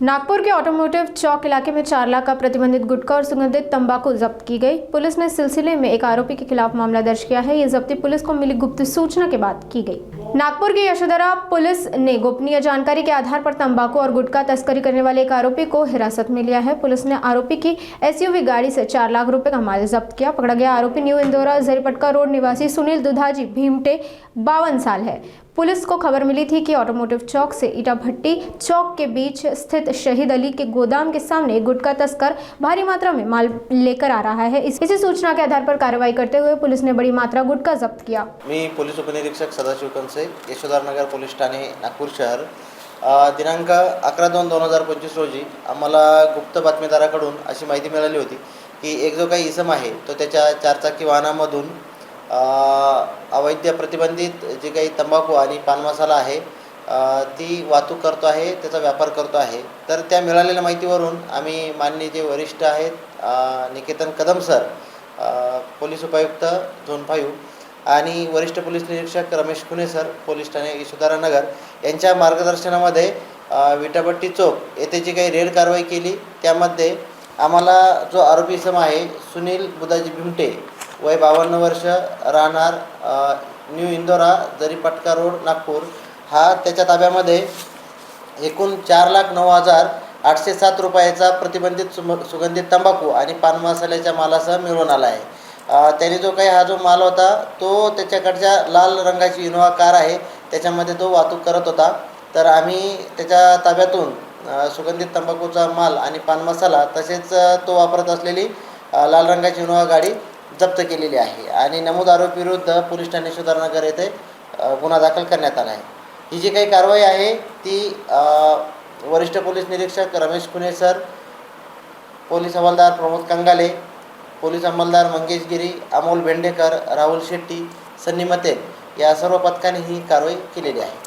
नागपुर के automotive चौक इलाके में 4 लाख का प्रतिबंधित गुटखा और सुगंधित तंबाकू जब्त की गई। पुलिस ने इस सिलसिले में एक आरोपी के खिलाफ मामला दर्ज किया है। ये जब्ती पुलिस को मिली गुप्त सूचना के बाद की गई। नागपुर की यशोधरा पुलिस ने गोपनीय जानकारी के आधार पर तंबाकू और गुटखा तस्करी करने वाले एक आरोपी को हिरासत में लिया है। पुलिस ने आरोपी की एसयूवी गाड़ी से 4 लाख रुपए का माल जब्त किया। पकड़ा गया आरोपी न्यू इंदौरा जरीपटका रोड निवासी सुनील दुधाजी भीमटे 52 साल है। पुलिस को खबर मिली थी कि ऑटोमोटिव चौक से ईटा भट्टी चौक के बीच स्थित शहीद अली के गोदाम के सामने गुटखा तस्कर भारी मात्रा में माल लेकर आ रहा है। इसी सूचना के आधार पर कार्रवाई करते हुए पुलिस ने बड़ी मात्रा गुटखा जब्त किया। मी पोलीस उपनिरीक्षक सदाशिव कंसे, यशोधरनगर पोलीस ठाणे, नागपूर शहर। दिनांक 11/2/2025 रोजी आम्हाला गुप्त बातमीदाराकडून अशी माहिती मिळाली होती की एक जो काही इसम आहे तो त्याच्या 4 चाकी वाहनामधून अवैध प्रतिबंधित जे काही तंबाखू आणि पान मसाला आहे ती वाहतूक करतो आहे, त्याचा व्यापार करतो आहे। तर त्या मिळालेल्या माहितीवरून आम्ही माननीय जे वरिष्ठ आहेत निकेतन कदम सर, पोलीस उपायुक्त झोन 5 आणि वरिष्ठ पोलीस निरीक्षक रमेश खुने सर, पोलीस ठाणे यशोधरानगर यांच्या मार्गदर्शनामध्ये विटाभट्टी चौक येथे जी काही रेड कारवाई केली त्यामध्ये आम्हाला जो आरोपी इसम आहे सुनील बुधाजी भीमटे, वय 52 वर्ष, राहणार न्यू इंदोरा जरीपटका रोड नागपूर, हा त्याच्या ताब्यामध्ये एकूण 4,09,807 रुपयाचा प्रतिबंधित सुगंधित तंबाखू आणि पान मसाल्याच्या मालासह मिळवून आला आहे। त्याने जो काही हा जो माल होता तो त्याच्याकडच्या लाल रंगाची इनोवा कार आहे त्याच्यामध्ये तो वाहतूक करत होता। तर आम्ही त्याच्या ताब्यातून सुगंधित तंबाखूचा माल आणि पान मसाला तसेच तो वापरत असलेली लाल रंगाची इनोवा गाडी जप्त केलेली आहे आणि नमूद आरोपी विरुद्ध पोलीस ठाणे यशोधरनगर येथे गुन्हा दाखल करण्यात आला आहे। ही जी काही कारवाई आहे ती वरिष्ठ पोलीस निरीक्षक रमेश खुने सर, पोलीस हवालदार प्रमोद कंगाले, पोलीस अंमलदार मंगेश गिरी, अमोल भेंडेकर, राहुल शेट्टी, सन्नी मते या सर्व पथकाने ही कारवाई केलेली आहे।